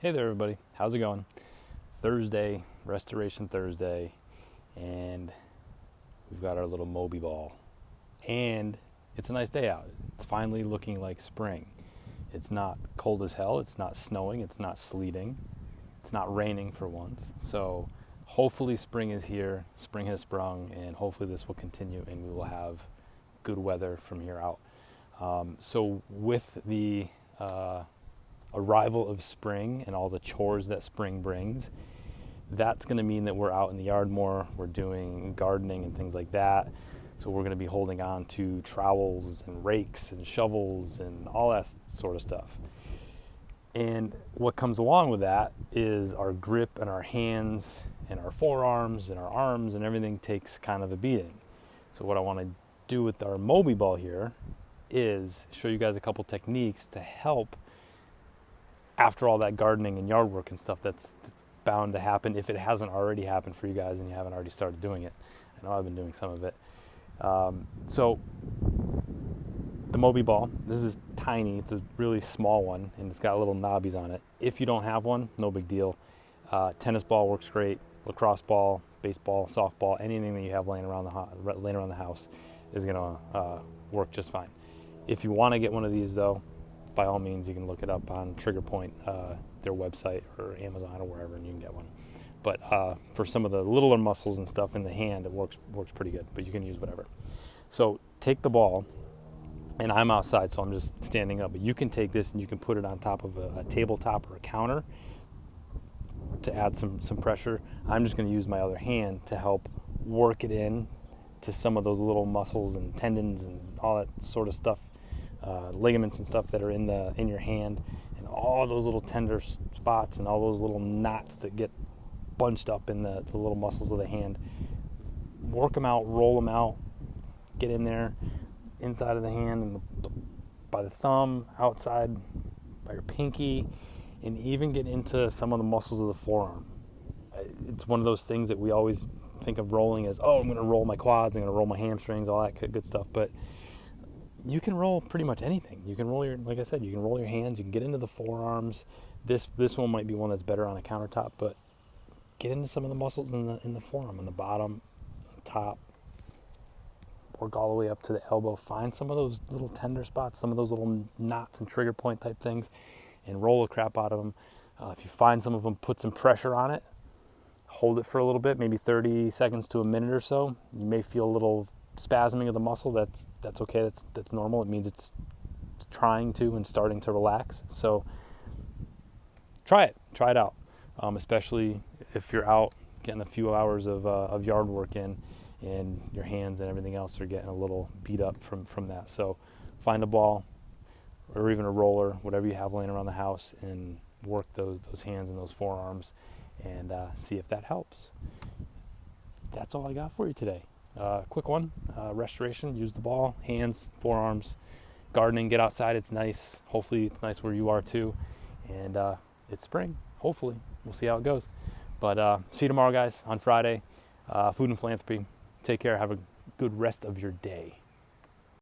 Hey there, everybody. How's it going? Thursday, Restoration Thursday, and we've got our little Moby ball. And it's a nice day out. It's finally looking like spring. It's not cold as hell. It's not snowing. It's not sleeting. It's not raining for once. So hopefully spring is here. Spring has sprung, and hopefully this will continue, and we will have good weather from here out. So with the arrival of spring and all the chores that spring brings, that's going to mean that we're out in the yard more. We're doing gardening and things like that. So we're going to be holding on to trowels and rakes and shovels and all that sort of stuff. And what comes along with that is our grip and our hands and our forearms and our arms and everything takes kind of a beating. So what I want to do with our Moby ball here is show you guys a couple techniques to help after all that gardening and yard work and stuff that's bound to happen if it hasn't already happened for you guys and you haven't already started doing it. I know I've been doing some of it. So the Moby ball, this is tiny. It's a really small one, and it's got little knobbies on it. If you don't have one, no big deal. Tennis ball works great. Lacrosse ball, baseball, softball, anything that you have laying around the house is going to work just fine. If you want to get one of these, though, by all means, you can look it up on Trigger Point, their website, or Amazon, or wherever, and you can get one. But for some of the littler muscles and stuff in the hand, it works pretty good, but you can use whatever. So take the ball, and I'm outside, so I'm just standing up, but you can take this and you can put it on top of a tabletop or a counter to add some pressure. I'm just going to use my other hand to help work it in to some of those little muscles and tendons and all that sort of stuff, ligaments and stuff that are in your hand, and all those little tender spots and all those little knots that get bunched up in the little muscles of the hand. Work them out, roll them out, get in there inside of the hand and by the thumb, outside by your pinky, and even get into some of the muscles of the forearm. It's one of those things that we always think of rolling as, oh, I'm going to roll my quads, I'm going to roll my hamstrings, all that good stuff, but you can roll pretty much anything. You can roll like I said, you can roll your hands, you can get into the forearms. This one might be one that's better on a countertop, but get into some of the muscles in the forearm, on the bottom, top, work all the way up to the elbow. Find some of those little tender spots, some of those little knots and trigger point type things, and roll the crap out of them. If you find some of them, put some pressure on it. Hold it for a little bit, maybe 30 seconds to a minute or so. You may feel a little spasming of the muscle. That's okay. That's normal. It means it's trying to and starting to relax. So try it out, especially if you're out getting a few hours of yard work in, and your hands and everything else are getting a little beat up from that. So find a ball or even a roller, whatever you have laying around the house, and work those hands and those forearms, and see if that helps. That's all I got for you today. Quick one, restoration, use the ball, hands, forearms, gardening, get outside, it's nice. Hopefully it's nice where you are too. And it's spring, hopefully. We'll see how it goes. But see you tomorrow, guys, on Friday. Food and philanthropy. Take care. Have a good rest of your day.